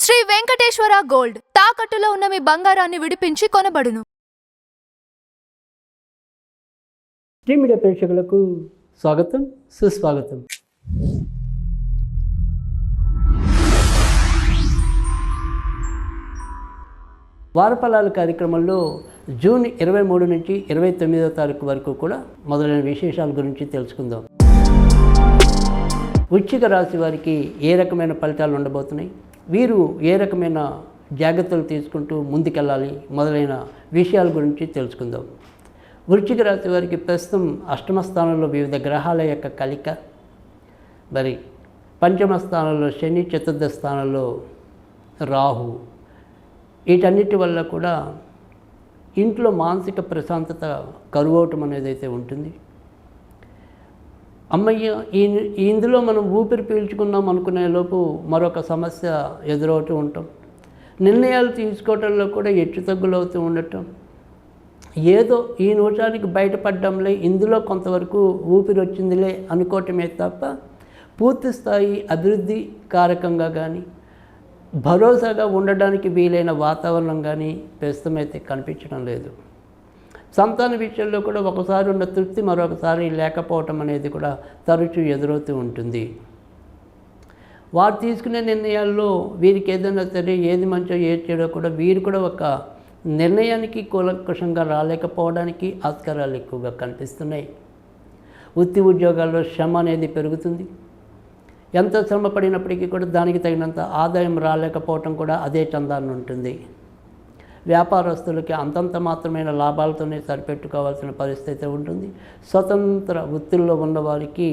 Shri Venkateswara gold తాకట్టులో ఉన్న మీ బంగారాన్ని విడిపించి కొనబడును. శ్రీ మీడియా ప్రేక్షకులకు స్వాగతం, సుస్వాగతం. వారఫలాల కార్యక్రమంలో జూన్ 23 నుంచి 29వ తారీఖు వరకు కూడా మొదలైన విశేషాల గురించి తెలుసుకుందాం. వృశ్చిక రాశి వారికి ఏ రకమైన ఫలితాలు ఉండబోతున్నాయి, వీరు ఏ రకమైన జాగ్రత్తలు తీసుకుంటూ ముందుకెళ్ళాలి మొదలైన విషయాల గురించి తెలుసుకుందాం. వృశ్చిక రాశి వారికి ప్రస్తుతం అష్టమ స్థానంలో వివిధ గ్రహాల యొక్క కలిక, మరి పంచమ స్థానంలో శని, చతుర్థ స్థానంలో రాహు, వీటన్నిటి వల్ల కూడా ఇంట్లో మానసిక ప్రశాంతత కరువవటం అనేది అయితే ఉంటుంది. అమ్మయ్య ఇందులో మనం ఊపిరి పీల్చుకున్నాం అనుకునే లోపు మరొక సమస్య ఎదురవుతూ ఉంటాం. నిర్ణయాలు తీసుకోవడంలో కూడా హెచ్చుతగ్గులు అవుతూ ఉండటం, ఏదో ఈ నిమిషానికి బయటపడ్డంలే, ఇందులో కొంతవరకు ఊపిరి వచ్చిందిలే అనుకోవటమే తప్ప పూర్తి స్థాయి అభివృద్ధి కారకంగా కానీ భరోసాగా ఉండడానికి వీలైన వాతావరణం కానీ ప్రస్తుతం అయితే కనిపించడం లేదు. సంతాన విషయంలో కూడా ఒకసారి ఉన్న తృప్తి మరొకసారి లేకపోవటం అనేది కూడా తరచూ ఎదురవుతూ ఉంటుంది. వారు తీసుకునే నిర్ణయాల్లో వీరికి ఏదైనా సరే ఏది మంచో ఏది చెడో కూడా వీరు కూడా ఒక నిర్ణయానికి కూలంకషంగా రాలేకపోవడానికి ఆస్కారాలు ఎక్కువగా కనిపిస్తున్నాయి. వృత్తి ఉద్యోగాల్లో శ్రమ అనేది పెరుగుతుంది. ఎంత శ్రమ పడినప్పటికీ కూడా దానికి తగినంత ఆదాయం రాలేకపోవటం కూడా అదే చందాన్ని ఉంటుంది. వ్యాపారస్తులకి అంతంత మాత్రమైన లాభాలతోనే సరిపెట్టుకోవాల్సిన పరిస్థితి ఉంటుంది. స్వతంత్ర వృత్తుల్లో ఉన్నవారికి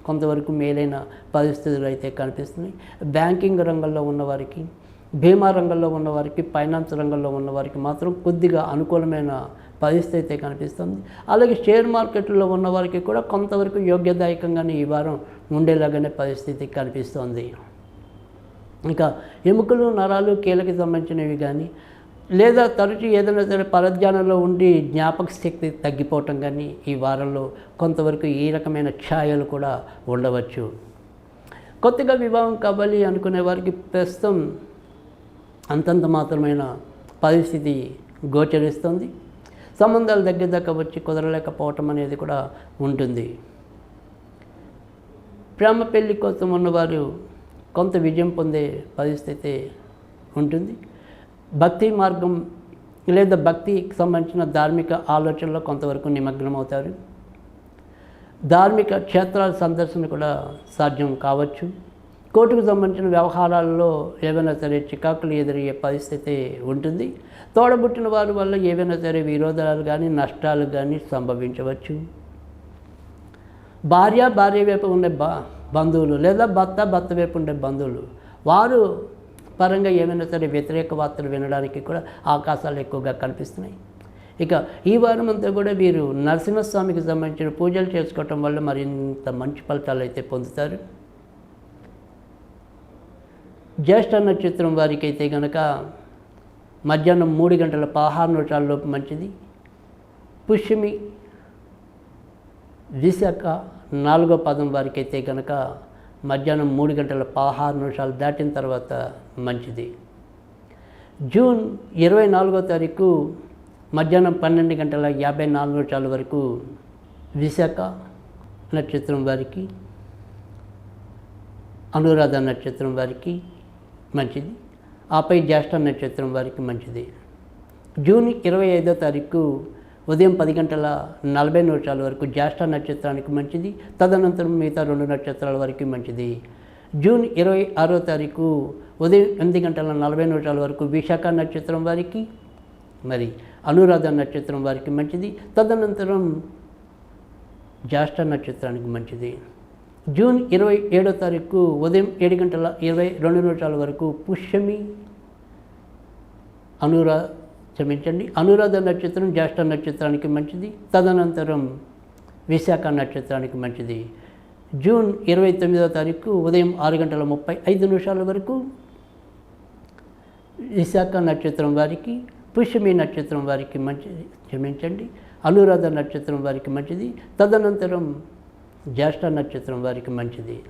కొంతవరకు మేలైన పరిస్థితులు అయితే కనిపిస్తున్నాయి. బ్యాంకింగ్ రంగంలో ఉన్నవారికి, బీమా రంగంలో ఉన్నవారికి, ఫైనాన్స్ రంగంలో ఉన్నవారికి మాత్రం కొద్దిగా అనుకూలమైన పరిస్థితి అయితే కనిపిస్తుంది. అలాగే షేర్ మార్కెట్లో ఉన్నవారికి కూడా కొంతవరకు యోగ్యదాయకంగానే ఈ వారం ఉండేలాగానే పరిస్థితి కనిపిస్తోంది. ఇంకా ఎముకలు, నరాలు, కీళ్ళకి సంబంధించినవి కానీ లేదా తరచూ ఏదైనా సరే పరధ్యానంలో ఉండి జ్ఞాపక శక్తి తగ్గిపోవటం కానీ ఈ వారంలో కొంతవరకు ఈ రకమైన ఛాయలు కూడా ఉండవచ్చు. కొత్తగా వివాహం కావాలి అనుకునే వారికి ప్రస్తుతం అంతంత మాత్రమైన పరిస్థితి గోచరిస్తుంది. సంబంధాలు దగ్గర దాకా వచ్చి కుదరలేకపోవటం అనేది కూడా ఉంటుంది. ప్రేమ పెళ్లి కోసం ఉన్నవారు కొంత విజయం పొందే పరిస్థితి ఉంటుంది. భక్తి మార్గం లేదా భక్తికి సంబంధించిన ధార్మిక ఆలోచనలో కొంతవరకు నిమగ్నం అవుతారు. ధార్మిక క్షేత్రాల సందర్శన కూడా సాధ్యం కావచ్చు. కోర్టుకు సంబంధించిన వ్యవహారాల్లో ఏవైనా సరే చికాకులు ఎదురయ్యే పరిస్థితి ఉంటుంది. తోడబుట్టిన వారి వల్ల ఏవైనా సరే విరోధాలు కానీ నష్టాలు కానీ సంభవించవచ్చు. భార్య వైపు ఉండే బంధువులు లేదా భర్త వైపు ఉండే బంధువులు వారు పరంగా ఏమైనా సరే వ్యతిరేక వార్తలు వినడానికి కూడా అవకాశాలు ఎక్కువగా కనిపిస్తున్నాయి. ఇక ఈ వారం అంతా కూడా వీరు నరసింహస్వామికి సంబంధించిన పూజలు చేసుకోవటం వల్ల మరింత మంచి ఫలితాలు అయితే పొందుతారు. జ్యేష్ఠ నక్షత్రం వారికి అయితే కనుక మధ్యాహ్నం 3:16 మంచిది. పుష్యమి, విశాఖ 4వ పదం వారికి అయితే కనుక మధ్యాహ్నం 3:16 దాటిన తర్వాత మంచిది. జూన్ 24వ తారీఖు మధ్యాహ్నం 12:54 వరకు విశాఖ నక్షత్రం వారికి, అనురాధ నక్షత్రం వారికి మంచిది. ఆపై జ్యేష్ఠ నక్షత్రం వారికి మంచిది. జూన్ 25వ తారీఖు ఉదయం 10:40 వరకు జ్యేష్ఠ నక్షత్రానికి మంచిది. తదనంతరం మిగతా 2 నక్షత్రాల వరకు మంచిది. జూన్ 26వ తారీఖు ఉదయం 8:40 వరకు విశాఖ నక్షత్రం వారికి, మరి అనురాధ నక్షత్రం వారికి మంచిది. తదనంతరం జ్యేష్ఠ నక్షత్రానికి మంచిది. జూన్ 27వ తారీఖు ఉదయం 7:22 వరకు పుష్యమి, అనురాధ నక్షత్రం జ్యేష్ఠ నక్షత్రానికి మంచిది. తదనంతరం విశాఖ నక్షత్రానికి మంచిది. జూన్ 29వ తారీఖు ఉదయం 6:35 వరకు విశాఖ నక్షత్రం వారికి, పుష్యమి నక్షత్రం వారికి మంచిది, అనురాధ నక్షత్రం వారికి మంచిది. తదనంతరం జ్యేష్ఠ నక్షత్రం వారికి మంచిది.